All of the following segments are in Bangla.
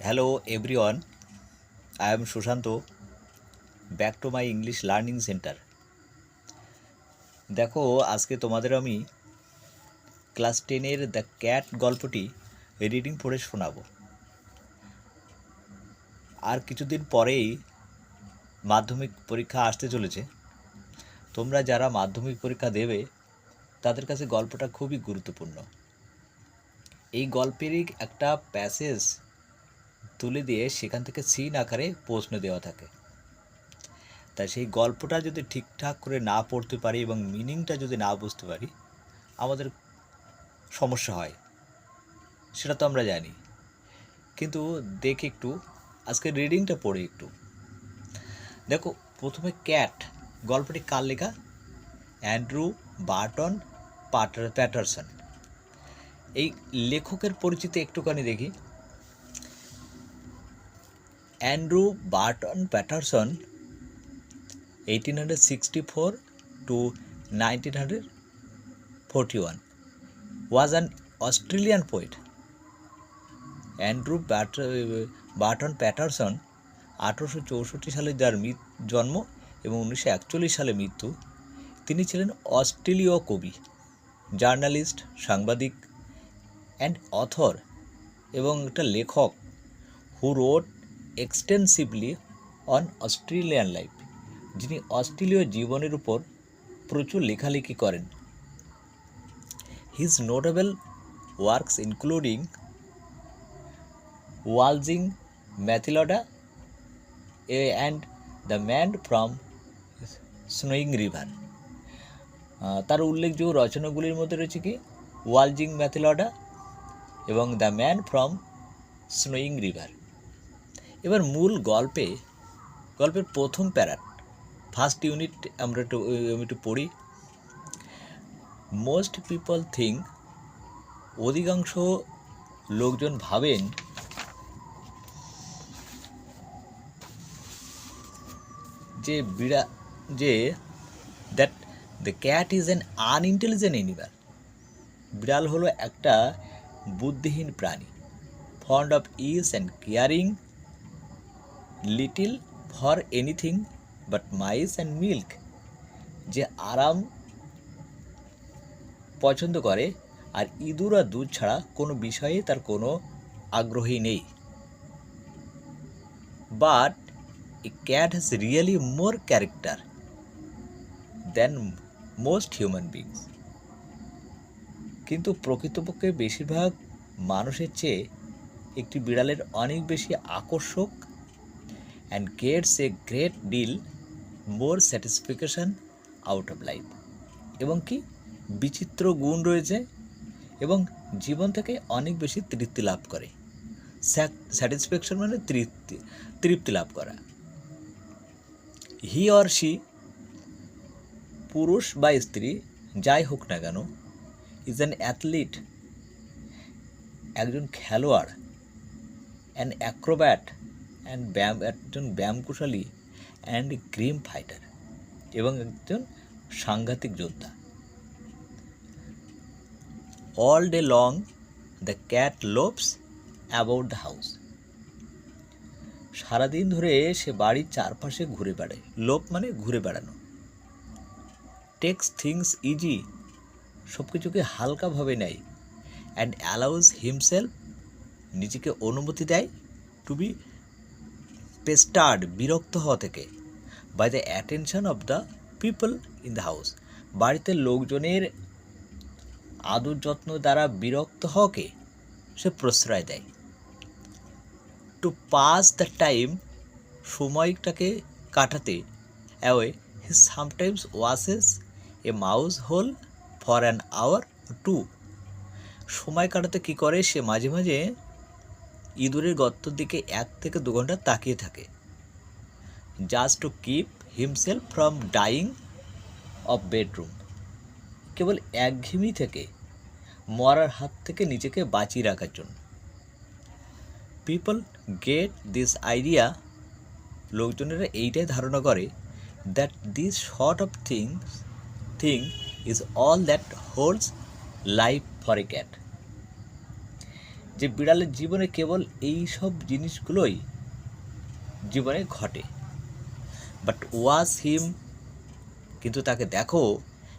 Hello everyone, I am Sushanto. Back to my English Learning Center. দেখো আজকে তোমাদের আমি ক্লাস 10-এর দ্য ক্যাট গল্পটি রিডিং পড়ে শোনাবো। আর কিছুদিন পরেই মাধ্যমিক পরীক্ষা আসতে চলেছে। তোমরা যারা মাধ্যমিক পরীক্ষা দেবে তাদের কাছে গল্পটা খুবই গুরুত্বপূর্ণ। এই গল্পেরই একটা প্যাসেজ তুলে দিয়ে সেখান থেকে সিন আকারে প্রশ্ন দেওয়া থাকে। তাই সেই গল্পটা যদি ঠিকঠাক করে না পড়তে পারি এবং মিনিংটা যদি না বুঝতে পারি আমাদের সমস্যা হয়, সেটা তো আমরা জানি। কিন্তু দেখে একটু আজকে রিডিংটা পড়ে একটু দেখো। প্রথমে ক্যাট গল্পটি কার লেখা? Andrew Barton Paterson. এই লেখকের পরিচিতি একটুখানি দেখি। Andrew Barton Paterson 1864 to 1941 was an Australian poet. Andrew Barton Paterson 1864 সালে যার জন্ম এবং 1941 সালে মৃত্যু। তিনি ছিলেন অস্ট্রেলীয় কবি, জার্নালিস্ট, সাংবাদিক অ্যান্ড অথর এবং একটা লেখক who wrote extensively on Australian life, যিনি অস্ট্রেলীয় জীবনের উপর প্রচুর লেখালেখি করেন। His notable works including Waltzing Matilda and the Man from Snowy River. তার উল্লেখযোগ্য রচনাগুলির মধ্যে রয়েছে কি? ওয়ালজিং ম্যাথিলডা এবং the Man from Snowy River. এবার মূল গল্পের প্রথম প্যারা, ফার্স্ট ইউনিট আমি একটু পড়ি। মোস্ট পিপল থিঙ্ক, অধিকাংশ লোকজন ভাবেন যে that the cat is an unintelligent animal. বিড়াল হলো একটা বুদ্ধিহীন প্রাণী। Fond of ease and caring little for anything but mice and milk. যে আরাম পছন্দ করে আর ইঁদুর আর দুধ ছাড়া কোনো বিষয়ে তার কোনো আগ্রহী নেই। But A cat has really more character than most human beings. কিন্তু প্রকৃতপক্ষে বেশিরভাগ মানুষের চেয়ে একটি বিড়ালের অনেক বেশি আকর্ষক and gets a great deal more satisfaction out of life. এবং কি বিচিত্র গুণ রয়েছে এবং জীবন থেকে অনেক বেশি তৃপ্তি লাভ করে। স্যাটিসফ্যাকশন মানে তৃপ্তি লাভ করা। হি অর শি, পুরুষ বা স্ত্রী যাই হোক না কেন, ইজ অ্যান অ্যাথলিট, একজন খেলোয়াড়, অ্যান অ্যাক্রোব্যাট অ্যান্ড একজন ব্যায়ামকুশলী, অ্যান্ড গ্রিম ফাইটার, এবং একজন সাংঘাতিক যোদ্ধা। All day long the cat loaves about the house. সারাদিন ধরে সে বাড়ির চারপাশে ঘুরে বেড়ায়। লোভ মানে ঘুরে বেড়ানো। টেক্স থিংস ইজি, সব কিছুকে হালকাভাবে নেয়। অ্যান্ড অ্যালাউজ হিমসেলফ, নিজেকে অনুমতি দেয় টু বি পেস্টার্ড, বিরক্ত হওয়া থেকে, by the attention of the people in the house, বাড়িতে লোকজনের আদর যত্ন দ্বারা বিরক্ত হওয়াকে সে প্রশ্রয় দেয়। টু পাস দ্য টাইম, সময়টাকে কাটাতে, away he sometimes washes a mouse hole for an hour two. সময় কাটাতে কী করে? সে মাঝে মাঝে ইঁদুরের গর্তর দিকে 1 থেকে 2 ঘন্টা তাকিয়ে থাকে। Just to keep himself from dying of boredom, কেবল একঘেয়েমি থেকে, মরার হাত থেকে নিজেকে বাঁচিয়ে রাখার জন্য। পিপল গেট দিস আইডিয়া, লোকজনেরা এইটাই ধারণা করে, that this sort of thing is all that holds life for a cat. যে বিড়ালের জীবনে কেবল এই সব জিনিসগুলোই জীবনে ঘটে। বাট ওয়াচ হিম, কিন্তু তাকে দেখো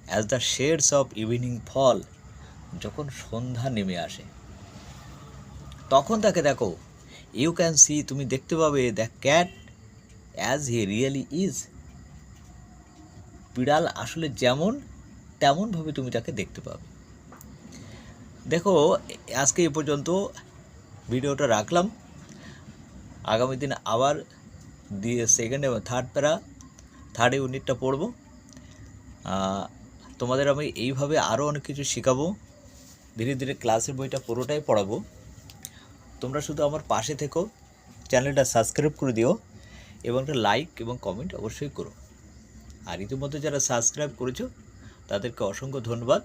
as the shades of evening fall, যখন সন্ধ্যা নেমে আসে তখন তাকে দেখো। ইউ ক্যান সি, তুমি দেখতে পাবে the cat as he really is, বিড়াল আসলে যেমন তেমনভাবে তুমি তাকে দেখতে পাবে। দেখো, আজকে এই পর্যন্ত ভিডিওটা রাখলাম। আগামী দিন আবার সেকেন্ড এবং থার্ড ইউনিটটা পড়ব। তোমাদের আমি এইভাবে আরও অনেক কিছু শেখাবো। ধীরে ধীরে ক্লাসের বইটা পুরোটাই পড়াবো। তোমরা শুধু আমার পাশে থেকো, চ্যানেলটা সাবস্ক্রাইব করে দিও এবং একটা লাইক এবং কমেন্ট অবশ্যই করো। আর ইতিমধ্যে যারা সাবস্ক্রাইব করেছো তাদেরকে অসংখ্য ধন্যবাদ।